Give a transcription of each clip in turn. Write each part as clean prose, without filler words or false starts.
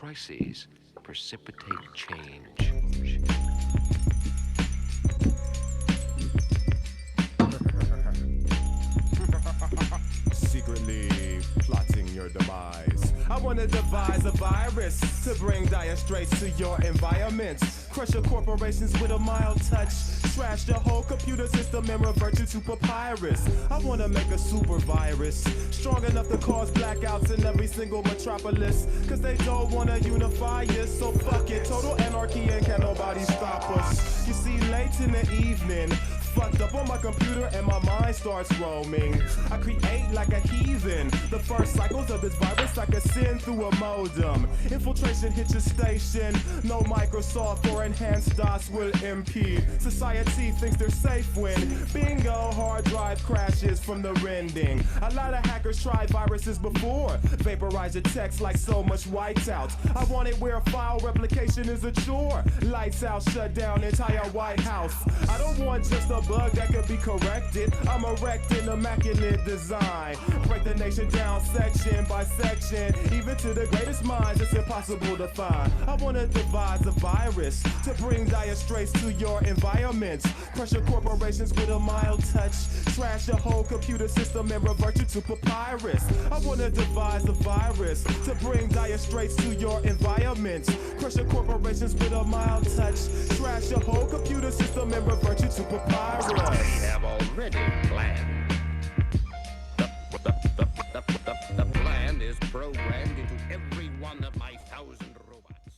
crises precipitate change. Secretly plotting your demise. I want to devise a virus to bring dire straits to your environment. Crush your corporations with a mild touch. Trash your whole computer system and revert you to papyrus. I want to make a super virus strong enough to cause blackouts in every single metropolis. Cause they don't want to unify us, so fuck it. Total anarchy and can nobody stop us. You see, late in the evening, fucked up on my computer and my mind starts roaming. I create like a heathen. The first cycles of this virus like a sin through a modem. Infiltration hits your station. No Microsoft or enhanced DOS will impede. Society thinks they're safe when bingo, hard drive crashes from the rending. A lot of hackers tried viruses before. Vaporize your text like so much whiteout. I want it where file replication is a chore. Lights out, shut down entire White House. I don't want just a bug that could be corrected. I'm erecting immaculate design. Break the nation down section by section. Even to the greatest minds, it's impossible to find. I want to devise a virus to bring dire straits to your environment. Pressure corporations with a mild touch. Trash your whole computer system and revert you to papyrus. I want to devise a virus to bring dire straits to your environment. Pressure corporations with a mild touch. Trash your whole computer system and revert you to papyrus. We have already planned. The plan is programmed into every one of my 1,000 robots.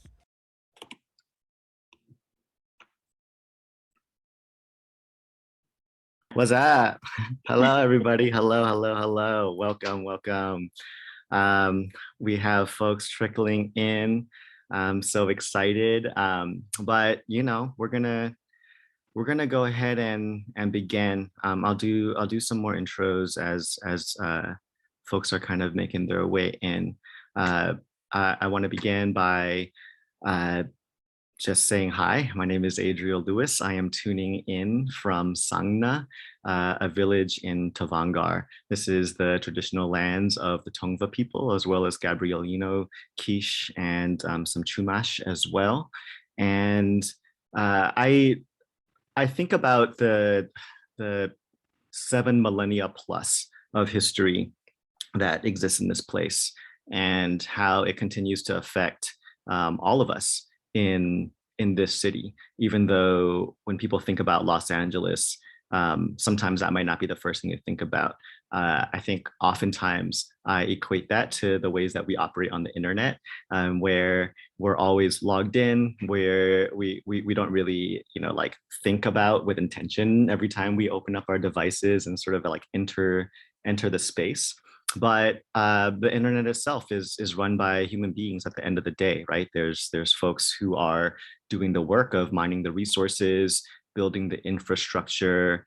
What's up? Hello, everybody. Hello. Welcome. We have folks trickling in. I'm so excited. But we're gonna go ahead and begin. I'll do some more intros as folks are kind of making their way in. I want to begin by just saying hi. My name is Adriel Lewis. I am tuning in from Sangna, a village in Tavangar. This is the traditional lands of the Tongva people, as well as Gabrielino, Kish, and some Chumash as well. And I think about the 7 millennia plus of history that exists in this place and how it continues to affect all of us in this city, even though when people think about Los Angeles, sometimes that might not be the first thing to think about. I think oftentimes I equate that to the ways that we operate on the internet, where we're always logged in, where we don't really, like think about with intention every time we open up our devices and sort of like enter the space. But the internet itself is run by human beings at the end of the day, right? There's folks who are doing the work of mining the resources, building the infrastructure,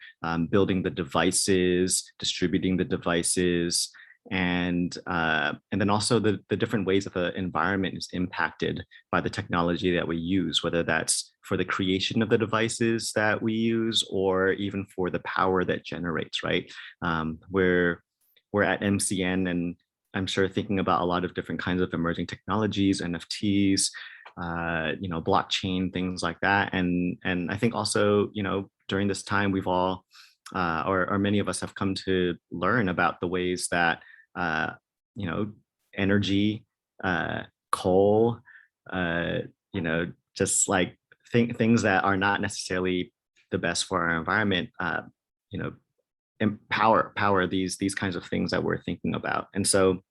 building the devices, distributing the devices, and then also the different ways that the environment is impacted by the technology that we use, whether that's for the creation of the devices that we use or even for the power that generates, right? We're at MCN, and I'm sure thinking about a lot of different kinds of emerging technologies, NFTs, blockchain, things like that. And I think also, during this time, we've all, or many of us have come to learn about the ways that, energy, coal, just like things that are not necessarily the best for our environment, power these kinds of things that we're thinking about. And so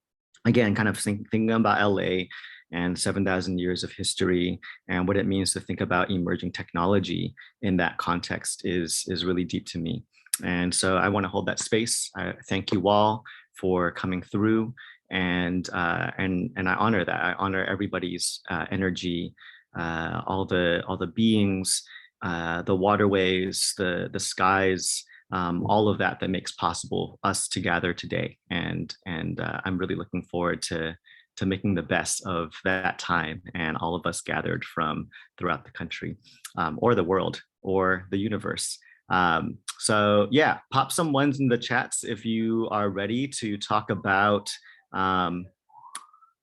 again, kind of thinking about LA and 7,000 years of history and what it means to think about emerging technology in that context is really deep to me. And so I want to hold that space. I thank you all for coming through, and I honor that. I honor everybody's energy, all the beings, the waterways, the skies, all of that makes possible us to gather today. And I'm really looking forward to making the best of that time and all of us gathered from throughout the country, or the world, or the universe. So yeah, pop some ones in the chats if you are ready to talk about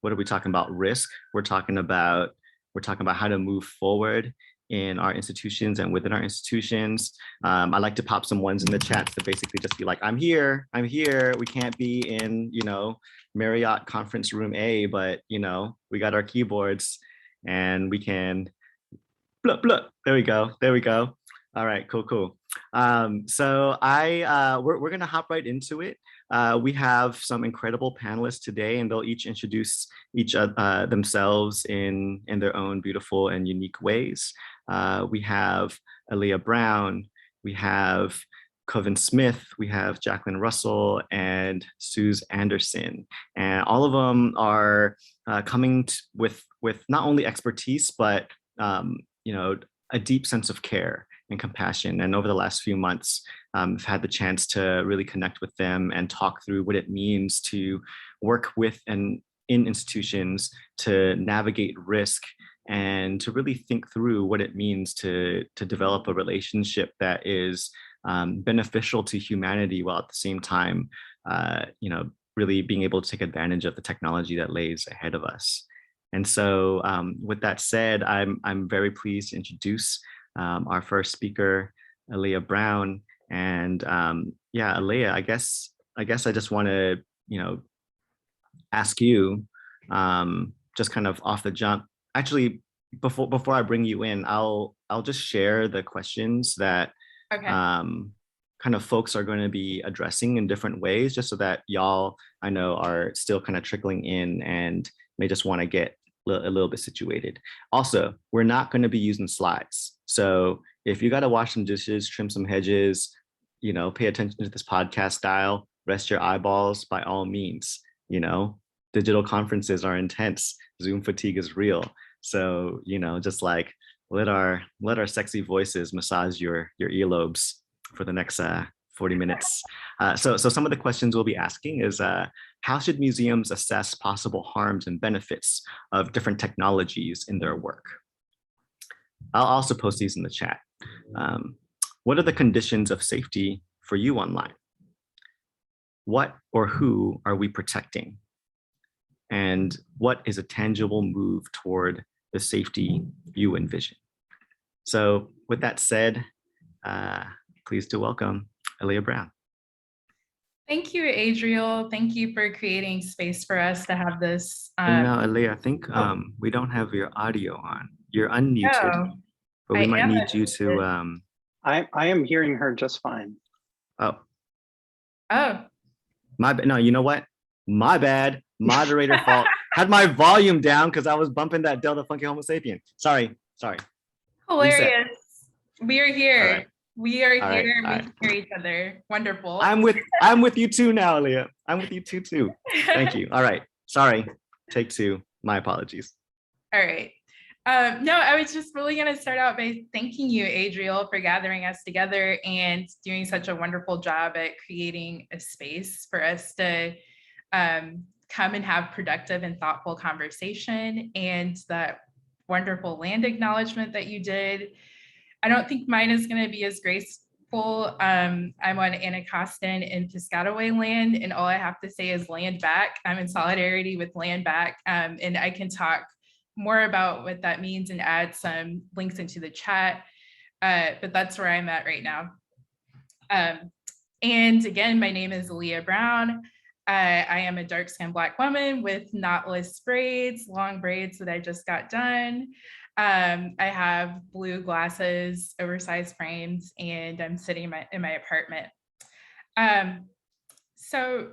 what are we talking about? Risk. We're talking about how to move forward in our institutions and within our institutions. I like to pop some ones in the chat to basically just be like, I'm here. We can't be in, Marriott conference room A, but we got our keyboards and we can blah, blah. There we go. All right, cool. So we're gonna hop right into it. We have some incredible panelists today, and they'll each introduce themselves in their own beautiful and unique ways. We have Aleia Brown, we have Koven Smith, we have Jaclyn Roessel, and Suse Anderson, and all of them are coming with not only expertise but a deep sense of care and compassion. And over the last few months, I've had the chance to really connect with them and talk through what it means to work with and in institutions, to navigate risk, and to really think through what it means to develop a relationship that is beneficial to humanity, while at the same time, really being able to take advantage of the technology that lays ahead of us. And so with that said, I'm very pleased to introduce our first speaker, Aleia Brown. And Aleia, I guess I just want to, ask you, just kind of off the jump. Actually, before I bring you in, I'll just share the questions that kind of folks are going to be addressing in different ways, just so that y'all, I know, are still kind of trickling in and may just want to get a little bit situated. Also, we're not going to be using slides. So if you got to wash some dishes, trim some hedges, pay attention to this podcast style, rest your eyeballs by all means. Digital conferences are intense. Zoom fatigue is real. So, just like let our sexy voices massage your earlobes for the next 40 minutes. So some of the questions we'll be asking is, how should museums assess possible harms and benefits of different technologies in their work? I'll also post these in the chat. What are the conditions of safety for you online? What or who are we protecting? And what is a tangible move toward the safety you envision? So with that said, pleased to welcome Aleia Brown. Thank you, Adriel. Thank you for creating space for us to have this. Now, Aleia, I think we don't have your audio on. You're unmuted, but we might need you to. I am hearing her just fine. Oh. Oh. No, you know what? My bad. Moderator fault. Had my volume down because I was bumping that Delta Funky Homo Sapien. Sorry. Hilarious. Reset. We are here. Right. We are All here. right. We hear each other. Wonderful. I'm with you too now, Aleia. I'm with you too. Thank you. All right. Sorry. Take two. My apologies. All right. No, I was just really going to start out by thanking you, Adriel, for gathering us together and doing such a wonderful job at creating a space for us to come and have productive and thoughtful conversation, and that wonderful land acknowledgement that you did. I don't think mine is going to be as graceful. I'm on Anacostan and Piscataway land, and all I have to say is land back. I'm in solidarity with land back, and I can talk more about what that means and add some links into the chat, but that's where I'm at right now. And again, my name is Aleia Brown. I am a dark-skinned Black woman with knotless braids, long braids that I just got done. I have blue glasses, oversized frames, and I'm sitting in my apartment. So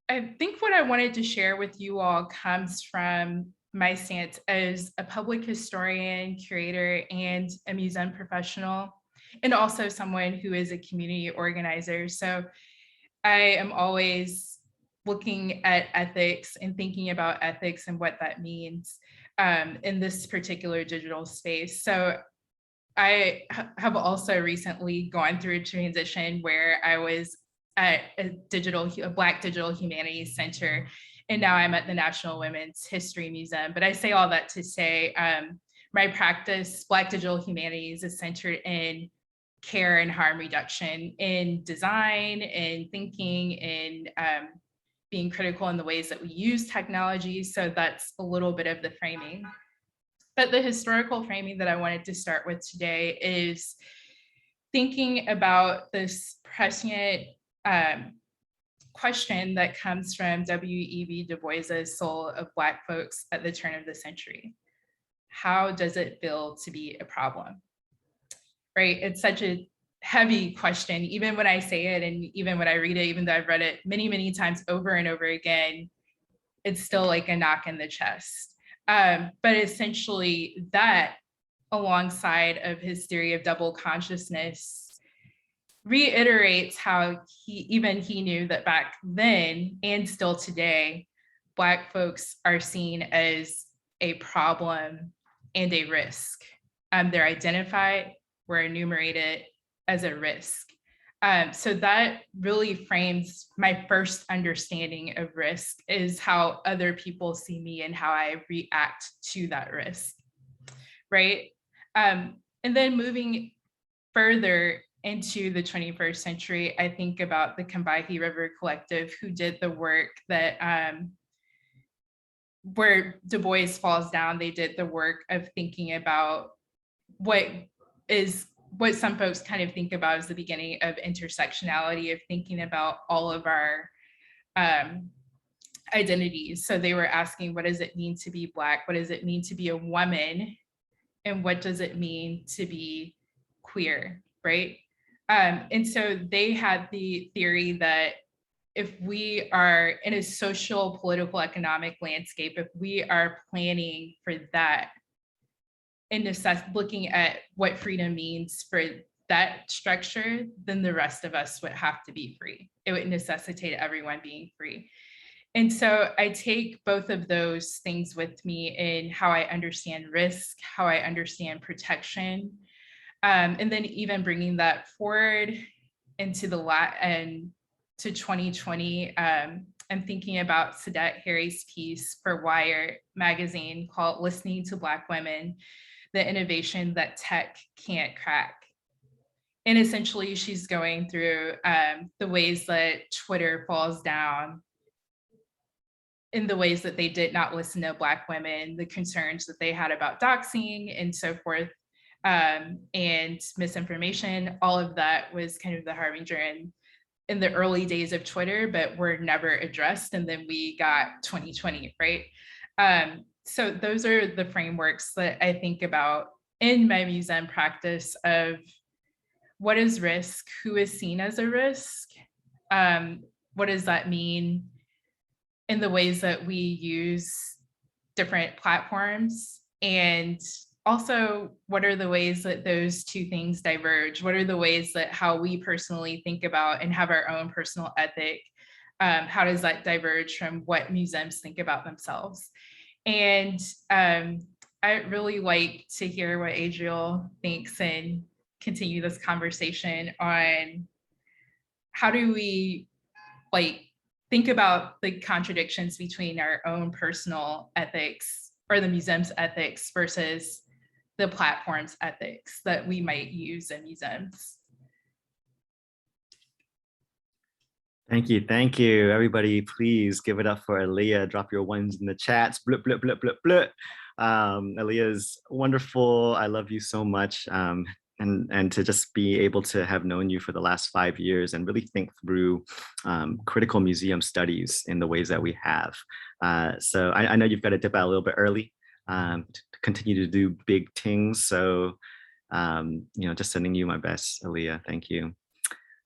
I think what I wanted to share with you all comes from my stance as a public historian, curator, and a museum professional, and also someone who is a community organizer. So I am always looking at ethics and thinking about ethics and what that means in this particular digital space. So I have also recently gone through a transition where I was at a Black Digital Humanities Center, and now I'm at the National Women's History Museum. But I say all that to say my practice, Black Digital Humanities, is centered in care and harm reduction in design and thinking and being critical in the ways that we use technology. So that's a little bit of the framing. But the historical framing that I wanted to start with today is thinking about this prescient question that comes from W.E.B. Du Bois's Soul of Black Folks at the turn of the century. How does it feel to be a problem? Right? It's such a heavy question, even when I say it and even when I read it, even though I've read it many, many times over and over again, it's still like a knock in the chest. But essentially that, alongside of his theory of double consciousness, reiterates how he knew that back then and still today, Black folks are seen as a problem and a risk. They're identified, we're enumerated as a risk. So that really frames my first understanding of risk, is how other people see me and how I react to that risk, right? And then moving further into the 21st century, I think about the Combahee River Collective, who did the work that where Du Bois falls down. They did the work of thinking about what some folks kind of think about as the beginning of intersectionality, of thinking about all of our identities. So they were asking, what does it mean to be Black? What does it mean to be a woman? And what does it mean to be queer, right? And so they had the theory that if we are in a social, political, economic landscape, if we are planning for that, and looking at what freedom means for that structure, then the rest of us would have to be free. It would necessitate everyone being free. And so I take both of those things with me in how I understand risk, how I understand protection, and then even bringing that forward into to 2020. I'm thinking about Sadat Harry's piece for Wired magazine called "Listening to Black Women: The Innovation That Tech Can't Crack." And essentially, she's going through the ways that Twitter falls down, in the ways that they did not listen to Black women, the concerns that they had about doxing and so forth, and misinformation. All of that was kind of the harbinger in the early days of Twitter, but were never addressed. And then we got 2020, right? So those are the frameworks that I think about in my museum practice of what is risk, who is seen as a risk, what does that mean in the ways that we use different platforms, and also what are the ways that those two things diverge? What are the ways that how we personally think about and have our own personal ethic, how does that diverge from what museums think about themselves? And I'd really like to hear what Adriel thinks and continue this conversation on how do we think about the contradictions between our own personal ethics or the museum's ethics versus the platform's ethics that we might use in museums. Thank you. Everybody, please give it up for Aleia. Drop your ones in the chats. Blip, blip, blip, blip, blip. Aleia's wonderful. I love you so much. And to just be able to have known you for the last 5 years and really think through critical museum studies in the ways that we have. So I know you've got to dip out a little bit early to continue to do big things. So, just sending you my best, Aleia. Thank you.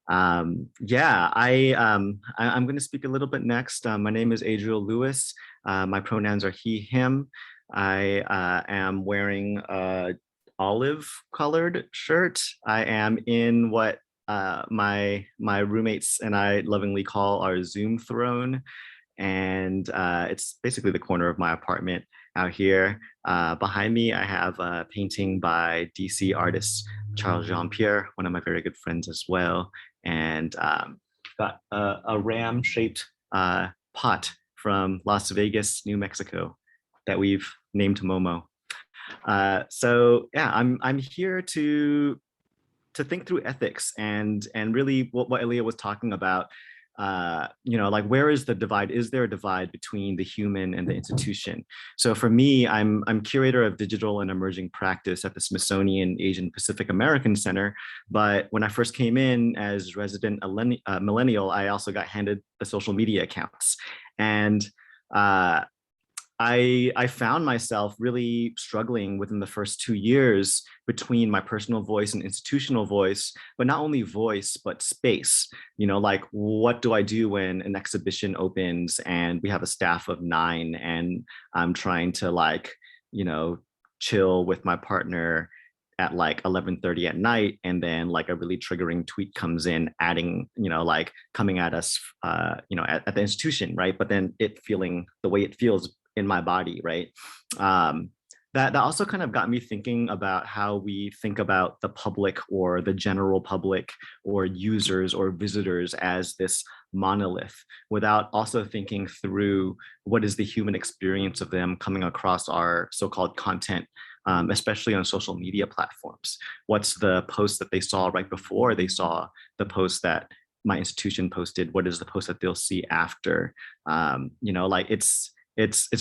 I'm going to speak a little bit next. My name is Adriel Lewis. My pronouns are he, him. I am wearing a olive colored shirt. I am in what my roommates and I lovingly call our Zoom throne. And it's basically the corner of my apartment out here. Behind me, I have a painting by DC artist Charles Jean-Pierre, one of my very good friends as well. And got a ram-shaped pot from Las Vegas, New Mexico, that we've named Momo. I'm here to think through ethics and really what Aleia was talking about, like where is the divide? Is there a divide between the human and the institution? So for me, I'm curator of digital and emerging practice at the Smithsonian Asian Pacific American Center. But when I first came in as resident millennial, I also got handed the social media accounts. And I found myself really struggling within the first 2 years between my personal voice and institutional voice, but not only voice, but space. Like what do I do when an exhibition opens and we have a staff of 9 and I'm trying to chill with my partner at like 11:30 at night, and then like a really triggering tweet comes in adding, coming at us, at the institution, right? But then it feeling the way it feels in my body, right? That also kind of got me thinking about how we think about the public or the general public or users or visitors as this monolith, without also thinking through what is the human experience of them coming across our so-called content, especially on social media platforms. What's the post that they saw right before they saw the post that my institution posted? What is the post that they'll see after? Like it's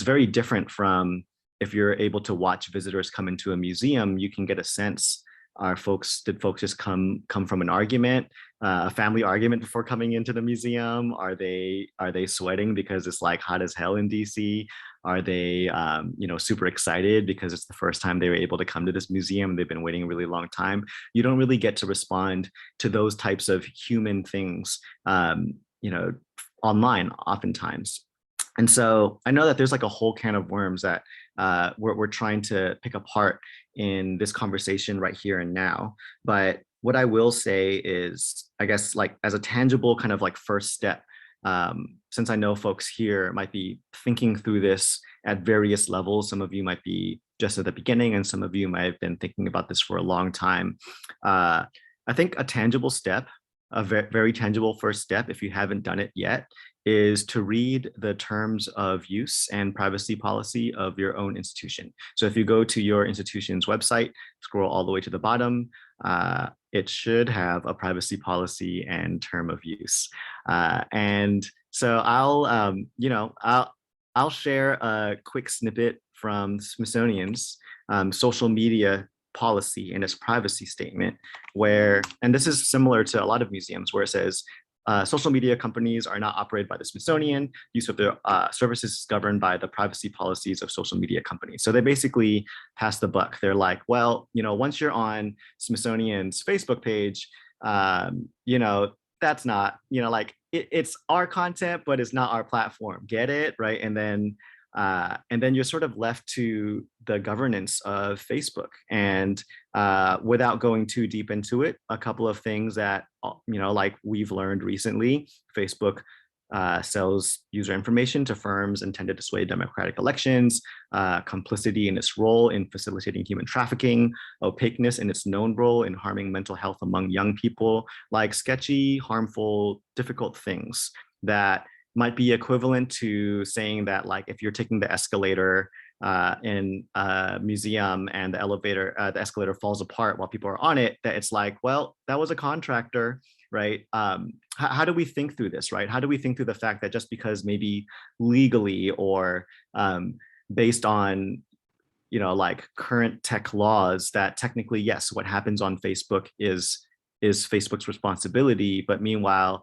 very different from if you're able to watch visitors come into a museum. You can get a sense, did folks just come from an argument, a family argument before coming into the museum? Are they sweating because it's like hot as hell in DC? Are they super excited because it's the first time they were able to come to this museum? They've been waiting a really long time. You don't really get to respond to those types of human things online oftentimes. And so I know that there's like a whole can of worms that we're trying to pick apart in this conversation right here and now. But what I will say is, I guess, like as a tangible kind of like first step, since I know folks here might be thinking through this at various levels. Some of you might be just at the beginning, and some of you might have been thinking about this for a long time. I think a tangible step, a very tangible first step, if you haven't done it yet, is to read the terms of use and privacy policy of your own institution. So if you go to your institution's website, scroll all the way to the bottom, it should have a privacy policy and term of use. And so I'll share a quick snippet from Smithsonian's social media policy and its privacy statement, and this is similar to a lot of museums, where it says, social media companies are not operated by the Smithsonian. Use of their services is governed by the privacy policies of social media companies. So they basically pass the buck. They're like, well, once you're on Smithsonian's Facebook page, that's not, it's our content, but it's not our platform. Get it, right? And then you're sort of left to the governance of Facebook. And without going too deep into it, a couple of things that, like we've learned recently, Facebook sells user information to firms intended to sway democratic elections, complicity in its role in facilitating human trafficking, opaqueness in its known role in harming mental health among young people, like sketchy, harmful, difficult things that might be equivalent to saying that, like, if you're taking the escalator in a museum and the escalator falls apart while people are on it, that it's like, well, that was a contractor, right? How do we think through this, right? How do we think through the fact that just because maybe legally or based on, like current tech laws, that technically, yes, what happens on Facebook is Facebook's responsibility, but meanwhile,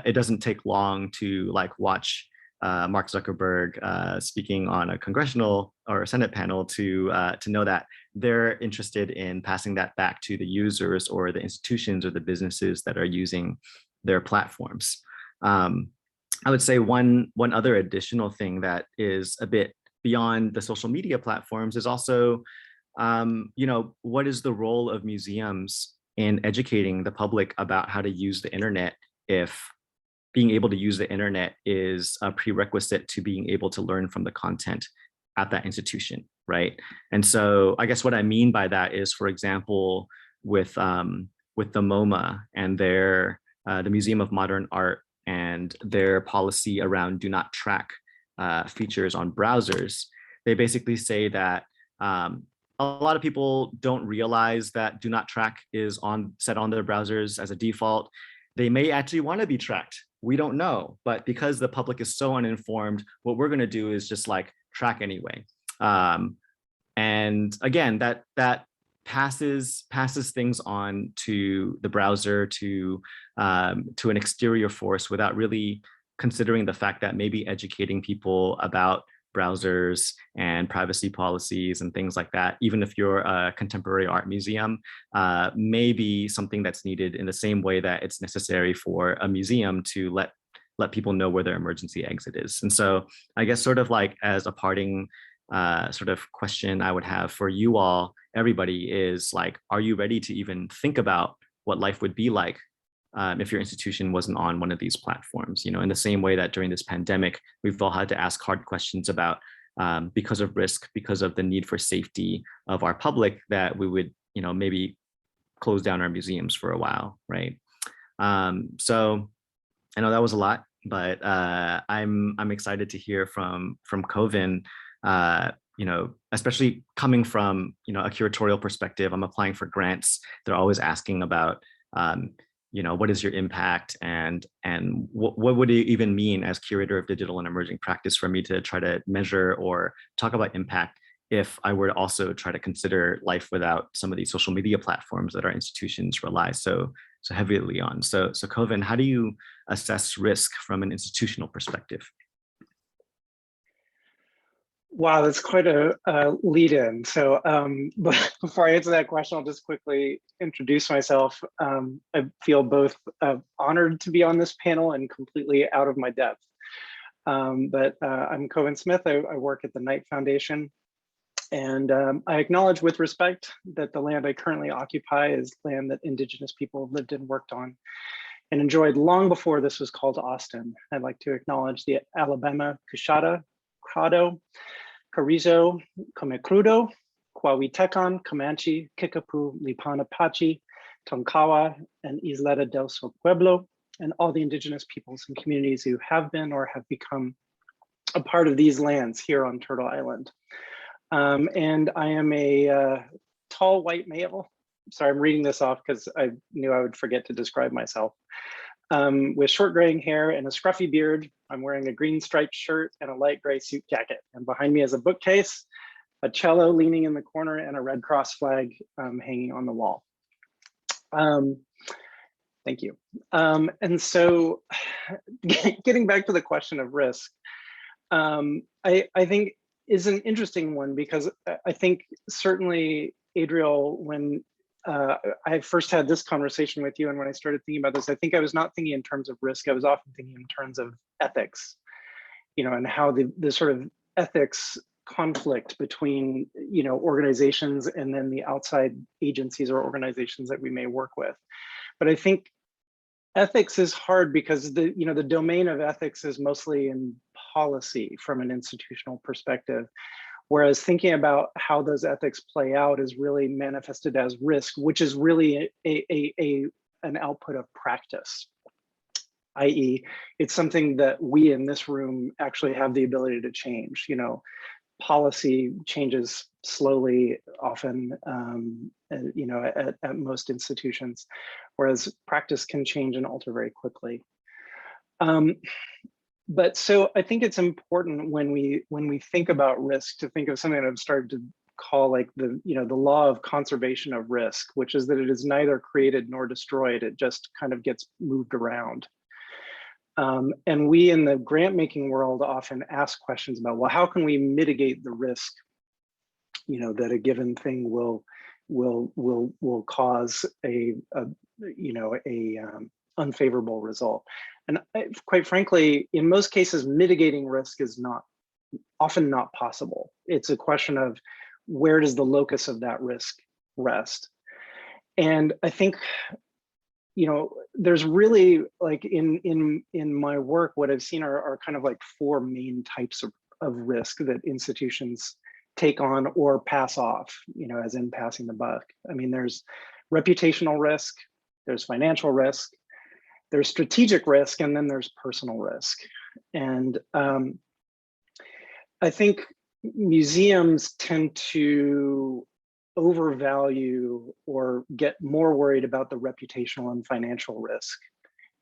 it doesn't take long to like watch Mark Zuckerberg speaking on a congressional or a Senate panel to know that they're interested in passing that back to the users or the institutions or the businesses that are using their platforms. I would say one other additional thing that is a bit beyond the social media platforms is also, what is the role of museums in educating the public about how to use the internet, if being able to use the internet is a prerequisite to being able to learn from the content at that institution, right? And so I guess what I mean by that is, for example, with the MoMA and the Museum of Modern Art and their policy around do not track features on browsers, they basically say that a lot of people don't realize that do not track is set on their browsers as a default. They may actually want to be tracked we don't know. But because the public is so uninformed, what we're going to do is just like track anyway. And again, that passes things on to the browser, to an exterior force, without really considering the fact that maybe educating people about browsers and privacy policies and things like that, even if you're a contemporary art museum, may be something that's needed in the same way that it's necessary for a museum to let people know where their emergency exit is. And so I guess sort of like as a parting sort of question I would have for you all, everybody, is like, are you ready to even think about what life would be like if your institution wasn't on one of these platforms? You know, in the same way that during this pandemic, we've all had to ask hard questions about, because of risk, because of the need for safety of our public, that we would, you know, maybe close down our museums for a while, right? So I know that was a lot, but I'm excited to hear from Koven. You know, especially coming from, you know, a curatorial perspective. I'm applying for grants. They're always asking about, you know, what is your impact, and what would it even mean as curator of digital and emerging practice for me to try to measure or talk about impact if I were to also try to consider life without some of these social media platforms that our institutions rely so heavily on. So Koven, how do you assess risk from an institutional perspective? Wow, that's quite a lead in. So but before I answer that question, I'll just quickly introduce myself. I feel both honored to be on this panel and completely out of my depth. But I'm Koven Smith. I work at the Knight Foundation. And I acknowledge with respect that the land I currently occupy is land that Indigenous people lived and worked on and enjoyed long before this was called Austin. I'd like to acknowledge the Alabama Cushada, Crado, Carrizo, Comecrudo, Coahuitecan, Comanche, Kickapoo, Lipan Apache, Tonkawa, and Isleta del Sur Pueblo, and all the Indigenous peoples and communities who have been or have become a part of these lands here on Turtle Island. And I am a tall white male. Sorry, I'm reading this off because I knew I would forget to describe myself. With short graying hair and a scruffy beard. I'm wearing a green striped shirt and a light gray suit jacket. And behind me is a bookcase, a cello leaning in the corner, and a Red Cross flag hanging on the wall. Thank you. And so getting back to the question of risk, I think is an interesting one, because I think certainly, Adriel, when I first had this conversation with you, and when I started thinking about this, I think I was not thinking in terms of risk. I was often thinking in terms of ethics, you know, and how the sort of ethics conflict between, you know, organizations and then the outside agencies or organizations that we may work with. But I think ethics is hard because the domain of ethics is mostly in policy from an institutional perspective. Whereas thinking about how those ethics play out is really manifested as risk, which is really an output of practice, i.e. it's something that we in this room actually have the ability to change. You know, policy changes slowly, often, you know, at most institutions, whereas practice can change and alter very quickly. But so I think it's important when we think about risk to think of something that I've started to call like the law of conservation of risk, which is that it is neither created nor destroyed. It just kind of gets moved around. And we in the grant making world often ask questions about, well, how can we mitigate the risk, you know, that a given thing will cause a unfavorable result. And quite frankly, in most cases, mitigating risk is often not possible. It's a question of where does the locus of that risk rest? And I think, you know, there's really like in my work, what I've seen are kind of like four main types of risk that institutions take on or pass off, you know, as in passing the buck. I mean, there's reputational risk, there's financial risk, there's strategic risk, and then there's personal risk. And I think museums tend to overvalue or get more worried about the reputational and financial risk.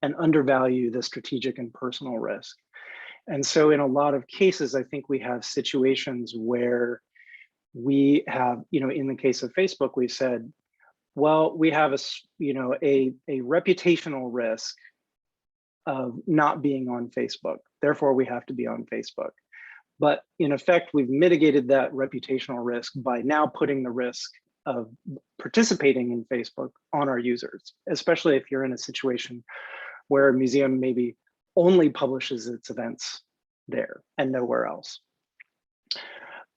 and undervalue the strategic and personal risk. And so in a lot of cases, I think we have situations where we have, in the case of Facebook, we said, well, we have a reputational risk of not being on Facebook. Therefore, we have to be on Facebook. But in effect, we've mitigated that reputational risk by now putting the risk of participating in Facebook on our users, especially if you're in a situation where a museum maybe only publishes its events there and nowhere else.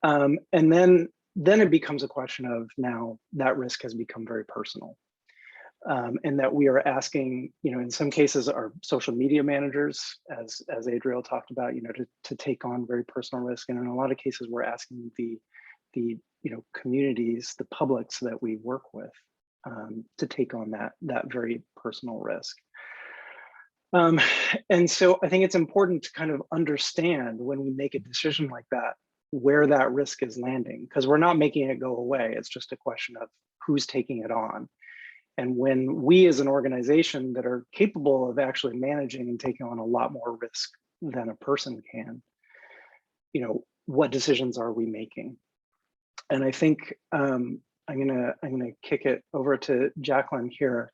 And then it becomes a question of now that risk has become very personal. And that we are asking, in some cases, our social media managers, as Adriel talked about, to take on very personal risk. And in a lot of cases, we're asking the communities, the publics that we work with, to take on that very personal risk. And so I think it's important to kind of understand when we make a decision like that, where that risk is landing, because we're not making it go away. It's just a question of who's taking it on. And when we as an organization that are capable of actually managing and taking on a lot more risk than a person can, what decisions are we making? And I think I'm gonna kick it over to Jaclyn here,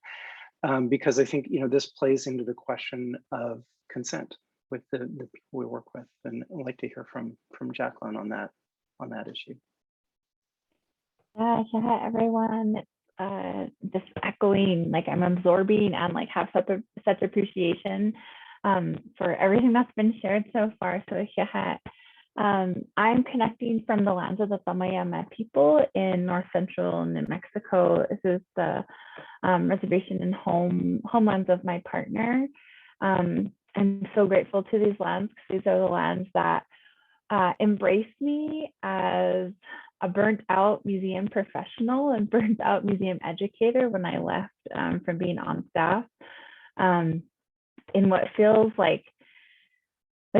because I think this plays into the question of consent with the people we work with, and I'd like to hear from Jaclyn on that issue. Yeah, everyone. Just echoing, like I'm absorbing and like have such appreciation for everything that's been shared so far. So I'm connecting from the lands of the Tamayama people in north central New Mexico. This is the reservation and homelands of my partner. I'm so grateful to these lands because these are the lands that embraced me as a burnt out museum professional and burnt out museum educator when I left from being on staff in what feels like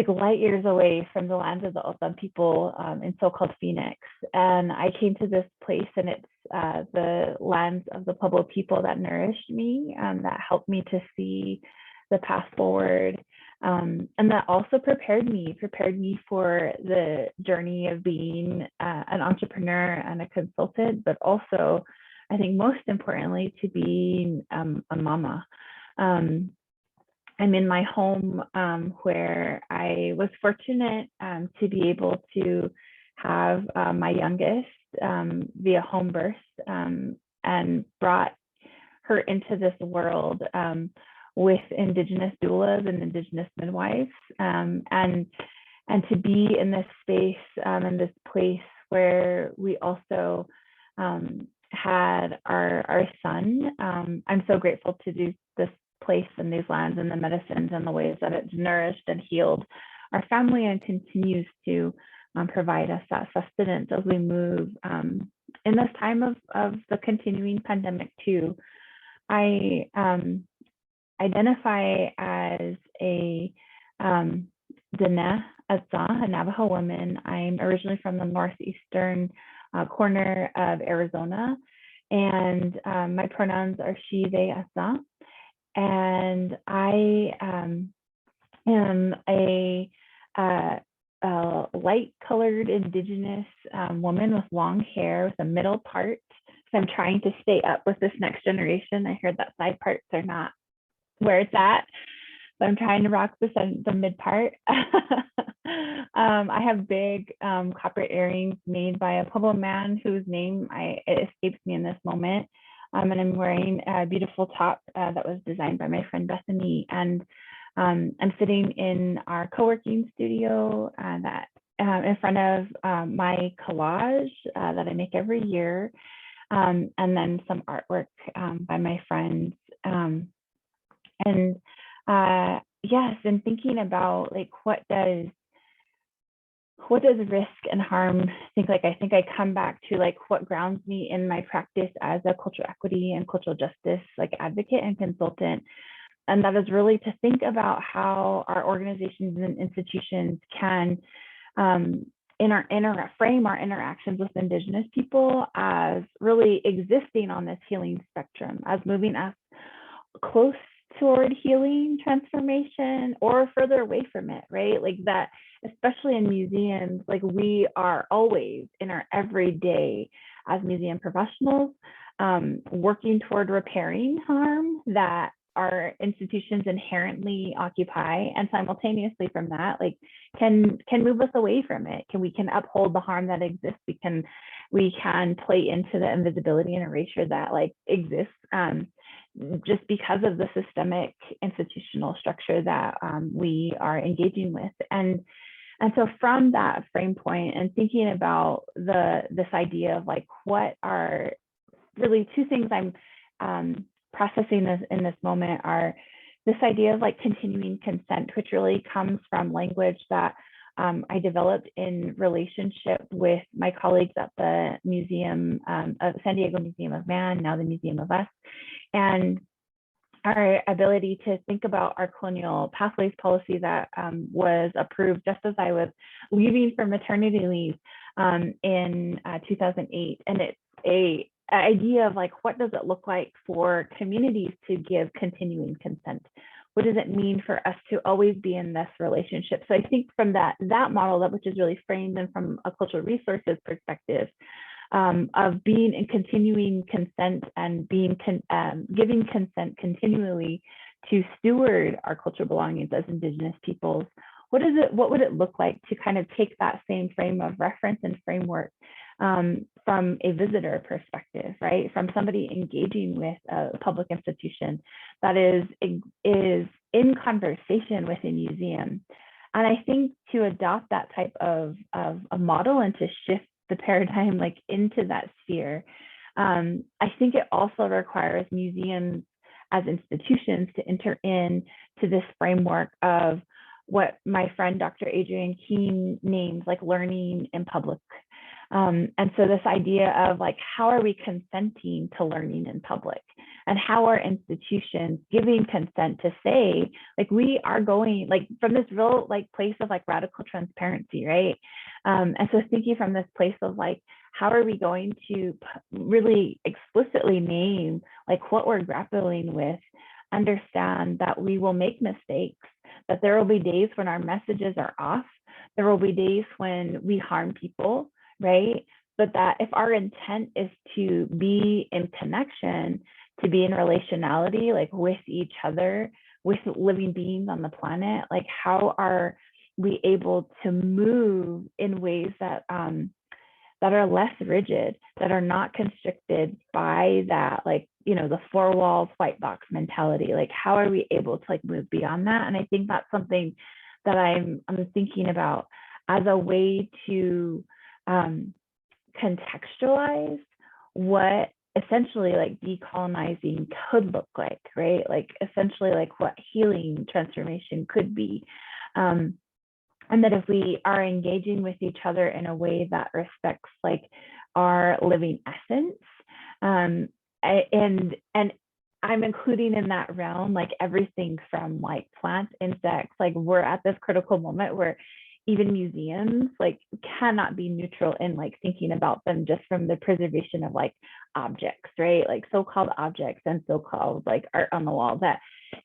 light years away from the lands of the Otan people in so-called Phoenix. And I came to this place, and it's the lands of the Pueblo people that nourished me, that helped me to see the path forward. And that also prepared me for the journey of being an entrepreneur and a consultant, but also, I think most importantly, to being a mama. I'm in my home where I was fortunate to be able to have my youngest via home birth, and brought her into this world with Indigenous doulas and Indigenous midwives, and to be in this space, in this place where we also had our son. I'm so grateful to do this place and these lands and the medicines and the ways that it's nourished and healed our family and continues to provide us that sustenance as we move in this time of the continuing pandemic too. I identify as a Dene asdzaan, a Navajo woman. I'm originally from the northeastern corner of Arizona, and my pronouns are she, they, asdzaan. And I am a light-colored Indigenous woman with long hair with a middle part. So I'm trying to stay up with this next generation. I heard that side parts are not where it's at, but I'm trying to rock the mid part. I have big copper earrings made by a Pueblo man whose name it escapes me in this moment. And I'm wearing a beautiful top that was designed by my friend Bethany. And I'm sitting in our co-working studio that in front of my collage that I make every year, and then some artwork by my friends. Yes, and thinking about like what does risk and harm I think I come back to like what grounds me in my practice as a cultural equity and cultural justice advocate and consultant. And that is really to think about how our organizations and institutions can frame our interactions with Indigenous people as really existing on this healing spectrum, as moving us close toward healing, transformation, or further away from it, right? Like that, especially in museums, like we are always in our everyday as museum professionals, working toward repairing harm that our institutions inherently occupy, and simultaneously from that, like can move us away from it. We can uphold the harm that exists. We can play into the invisibility and erasure that like exists, just because of the systemic institutional structure that we are engaging with. And so from that frame point and thinking about this idea of like what are really two things I'm processing this in this moment are this idea of like continuing consent, which really comes from language that I developed in relationship with my colleagues at the Museum, San Diego Museum of Man, now the Museum of Us, and our ability to think about our colonial pathways policy that was approved just as I was leaving for maternity leave in 2008. And it's a idea of like, what does it look like for communities to give continuing consent? What does it mean for us to always be in this relationship? So I think from that model, which is really framed and from a cultural resources perspective, of being in continuing consent and giving consent continually to steward our cultural belongings as Indigenous peoples. What would it look like to kind of take that same frame of reference and framework from a visitor perspective, right? From somebody engaging with a public institution that is in conversation with a museum. And I think to adopt that type of a model and to shift the paradigm like into that sphere, I think it also requires museums as institutions to enter in to this framework of what my friend Dr. Adrian Keene names like learning in public. And so this idea of like, how are we consenting to learning in public? And how are institutions giving consent to say, like, we are going like from this real like place of like radical transparency, right? And so thinking from this place of like, how are we going to really explicitly name like what we're grappling with, understand that we will make mistakes, that there will be days when our messages are off, there will be days when we harm people, right? But that if our intent is to be in connection, to be in relationality, like with each other, with living beings on the planet, like how are we able to move in ways that that are less rigid, that are not constricted by that, like, you know, the four walls, white box mentality? Like, how are we able to like move beyond that? And I think that's something that I'm thinking about as a way to contextualize what essentially like decolonizing could look like, right? Like essentially like what healing transformation could be. And that if we are engaging with each other in a way that respects like our living essence, and I'm including in that realm like everything from like plants, insects. Like we're at this critical moment where even museums like cannot be neutral in like thinking about them just from the preservation of like objects, right? Like so-called objects and so-called like art on the wall, that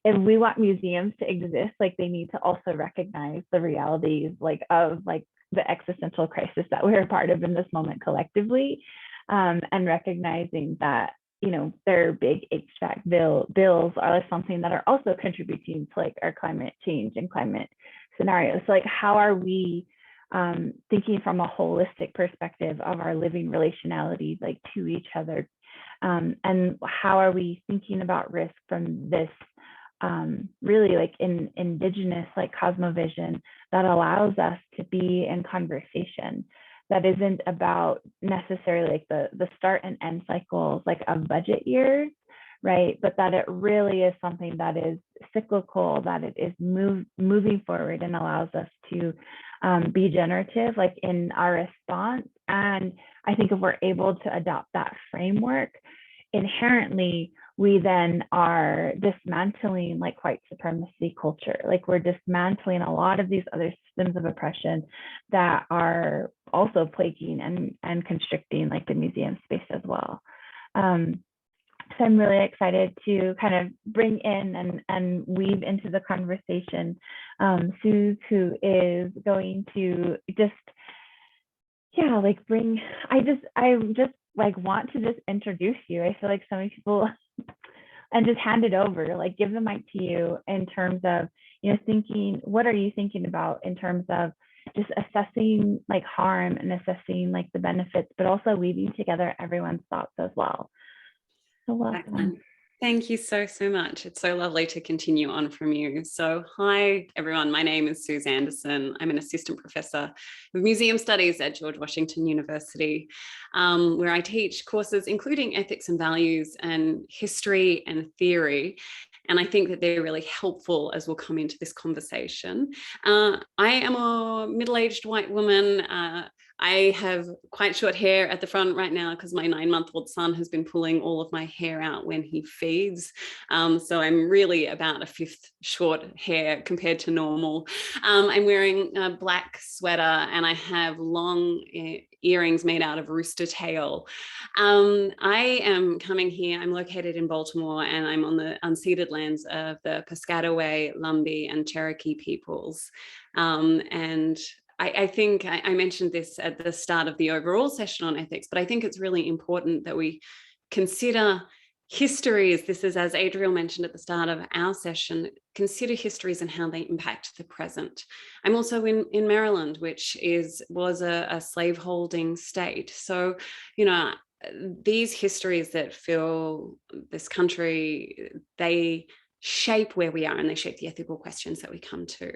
if we want museums to exist, like they need to also recognize the realities like of like the existential crisis that we're a part of in this moment collectively, and recognizing that, you know, their big HVAC bills are something that are also contributing to like our climate change and climate scenarios. So like, how are we thinking from a holistic perspective of our living relationality like to each other, and how are we thinking about risk from this really like in indigenous like cosmovision that allows us to be in conversation that isn't about necessarily like the start and end cycles like of budget years, right? But that it really is something that is cyclical, that it is moving forward and allows us to be generative like in our response. And I think if we're able to adopt that framework, inherently we then are dismantling like white supremacy culture. Like we're dismantling a lot of these other systems of oppression that are also plaguing and constricting like the museum space as well. I'm really excited to kind of bring in and weave into the conversation Suse, who is going to just, yeah, like I just like want to just introduce you. I feel like so many people and just hand it over, like give the mic to you in terms of, thinking, what are you thinking about in terms of just assessing like harm and assessing like the benefits, but also weaving together everyone's thoughts as well. So welcome. Excellent. Thank you so much. It's so lovely to continue on from you. So hi, everyone. My name is Suse Anderson. I'm an assistant professor of museum studies at George Washington University, where I teach courses including ethics and values and history and theory. And I think that they're really helpful as we'll come into this conversation. I am a middle-aged white woman. I have quite short hair at the front right now because my 9-month-old son has been pulling all of my hair out when he feeds. So I'm really about a fifth short hair compared to normal. I'm wearing a black sweater and I have long earrings made out of rooster tail. I am coming here, I'm located in Baltimore and I'm on the unceded lands of the Piscataway, Lumbee and Cherokee peoples. And I think I mentioned this at the start of the overall session on ethics, but I think it's really important that we consider histories. This is, as Adriel mentioned at the start of our session, consider histories and how they impact the present. I'm also in Maryland, which was a slaveholding state. So, these histories that fill this country, they shape where we are and they shape the ethical questions that we come to.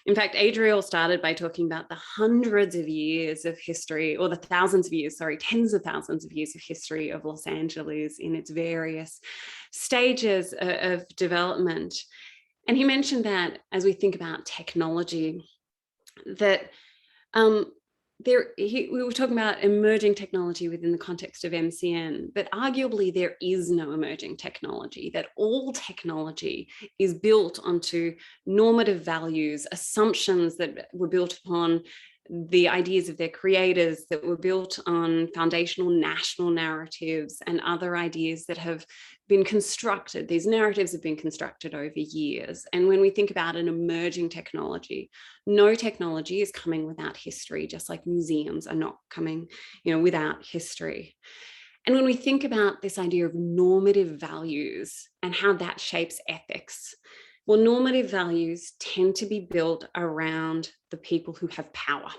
In fact, Adriel started by talking about the hundreds of years of history, or the thousands of years, sorry, tens of thousands of years of history of Los Angeles in its various stages of development. And he mentioned that as we think about technology, that we were talking about emerging technology within the context of MCN, but arguably there is no emerging technology, that all technology is built onto normative values, assumptions that were built upon the ideas of their creators, that were built on foundational national narratives and other ideas that have been constructed. These narratives have been constructed over years. And when we think about an emerging technology, no technology is coming without history, just like museums are not coming, without history. And when we think about this idea of normative values and how that shapes ethics, well, normative values tend to be built around the people who have power.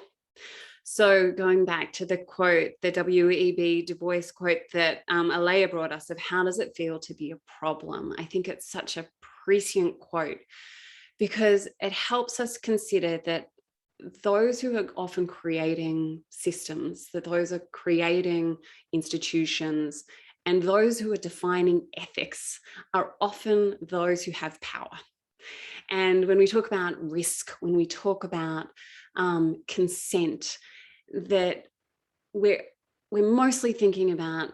So going back to the quote, the W.E.B. Du Bois quote that Aleia brought us of how does it feel to be a problem? I think it's such a prescient quote because it helps us consider that those who are often creating systems, that those are creating institutions, and those who are defining ethics are often those who have power. And when we talk about risk, when we talk about consent, that we're mostly thinking about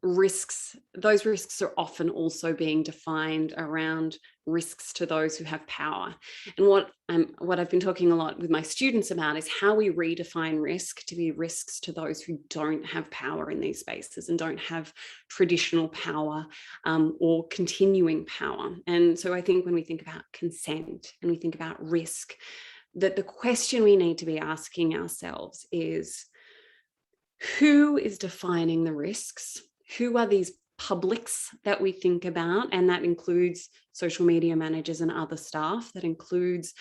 risks. Those risks are often also being defined around risks to those who have power. And what I've been talking a lot with my students about is how we redefine risk to be risks to those who don't have power in these spaces and don't have traditional power or continuing power. And so I think when we think about consent and we think about risk, that the question we need to be asking ourselves is, who is defining the risks? Who are these publics that we think about? And that includes social media managers and other staff. That includes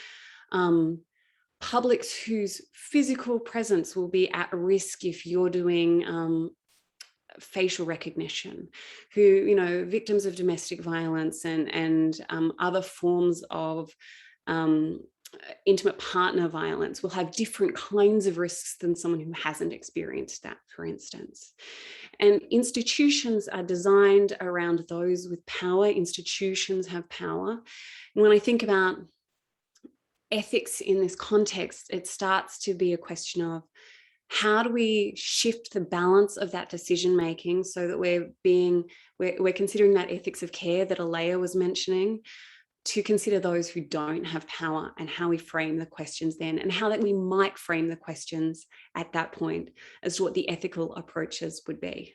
publics whose physical presence will be at risk if you're doing facial recognition, who, victims of domestic violence and other forms of intimate partner violence will have different kinds of risks than someone who hasn't experienced that, for instance. And institutions are designed around those with power. Institutions have power. And when I think about ethics in this context, it starts to be a question of how do we shift the balance of that decision making so that we're considering that ethics of care that Aleia was mentioning, to consider those who don't have power and how we frame the questions then, and how that we might frame the questions at that point as to what the ethical approaches would be.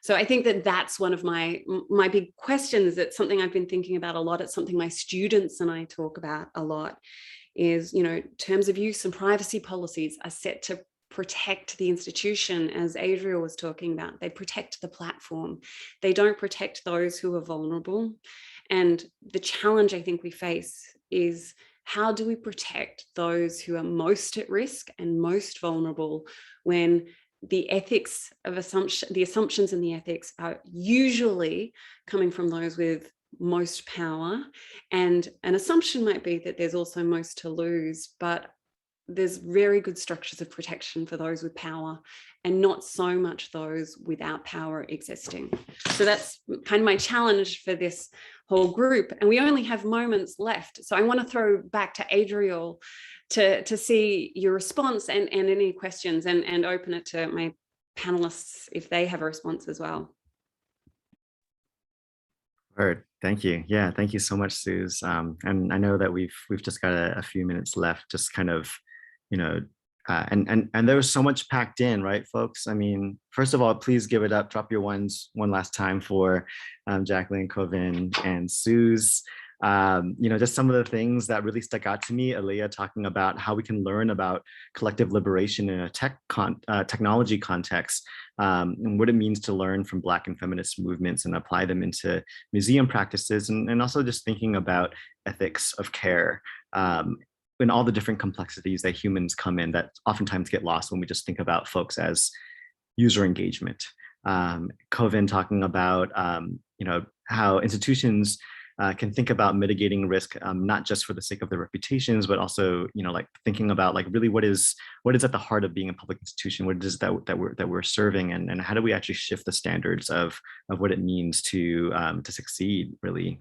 So I think that that's one of my big questions. It's something I've been thinking about a lot. It's something my students and I talk about a lot is, terms of use and privacy policies are set to protect the institution, as Adriel was talking about. They protect the platform. They don't protect those who are vulnerable. And the challenge I think we face is, how do we protect those who are most at risk and most vulnerable when the ethics of the assumptions and the ethics are usually coming from those with most power? And an assumption might be that there's also most to lose, but there's very good structures of protection for those with power and not so much those without power existing. So that's kind of my challenge for this whole group. And we only have moments left. So I want to throw back to Adriel to see your response and any questions, and open it to my panelists if they have a response as well. Right. Thank you. Yeah, thank you so much, Suse. And I know that we've just got a few minutes left, just kind of, and there was so much packed in, right, folks? I mean, first of all, please give it up, drop your ones one last time for Jaclyn, Koven, and Suse. Just some of the things that really stuck out to me, Aleia talking about how we can learn about collective liberation in a technology context, and what it means to learn from Black and feminist movements and apply them into museum practices, and also just thinking about ethics of care, and all the different complexities that humans come in that oftentimes get lost when we just think about folks as user engagement. Koven talking about how institutions can think about mitigating risk, not just for the sake of their reputations, but also, like thinking about like really what is at the heart of being a public institution, what it is that we're serving, and how do we actually shift the standards of what it means to succeed, really.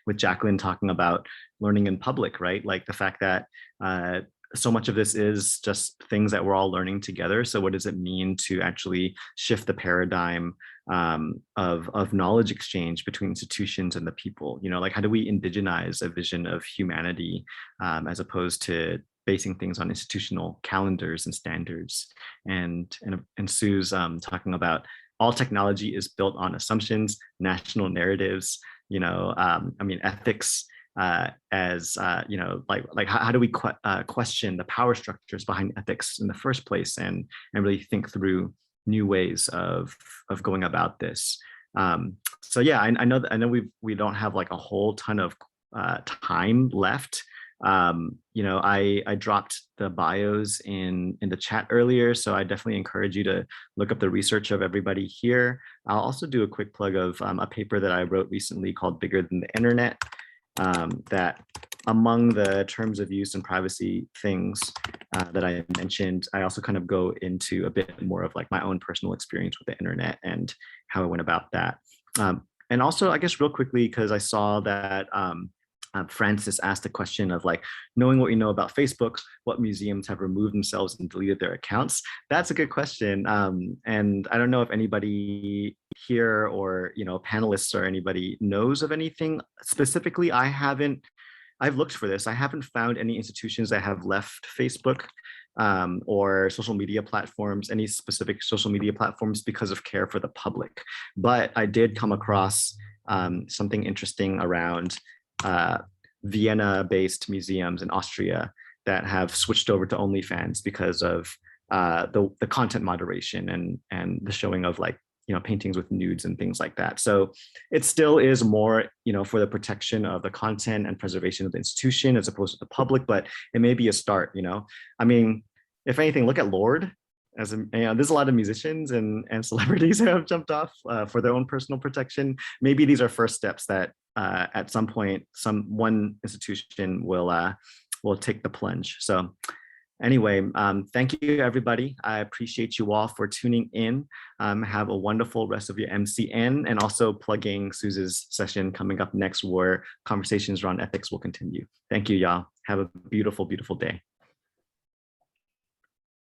With Jaclyn talking about learning in public, right? Like the fact that so much of this is just things that we're all learning together. So what does it mean to actually shift the paradigm of knowledge exchange between institutions and the people? Like how do we indigenize a vision of humanity as opposed to basing things on institutional calendars and standards? And Suse talking about all technology is built on assumptions, national narratives, ethics. Like how do we question the power structures behind ethics in the first place, and really think through new ways of going about this. So yeah, I know we don't have like a whole ton of time left. I dropped the bios in the chat earlier, so I definitely encourage you to look up the research of everybody here. I'll also do a quick plug of a paper that I wrote recently called Bigger Than the Internet. That among the terms of use and privacy things that I mentioned, I also kind of go into a bit more of like my own personal experience with the internet and how I went about that. And also, I guess real quickly, because I saw that Francis asked a question of like, knowing what you know about Facebook, what museums have removed themselves and deleted their accounts? That's a good question. And I don't know if anybody here or, panelists or anybody knows of anything specifically. I've looked for this. I haven't found any institutions that have left Facebook or social media platforms, any specific social media platforms because of care for the public. But I did come across something interesting around Vienna-based museums in Austria that have switched over to OnlyFans because of the content moderation and the showing of like, paintings with nudes and things like that. So it still is more, for the protection of the content and preservation of the institution as opposed to the public, but it may be a start, I mean, if anything, look at Lorde. There's a lot of musicians and celebrities who have jumped off for their own personal protection. Maybe these are first steps that at some point, one institution will take the plunge. So anyway, thank you, everybody. I appreciate you all for tuning in. Have a wonderful rest of your MCN, and also plugging Suze's session coming up next, where conversations around ethics will continue. Thank you, y'all. Have a beautiful, beautiful day.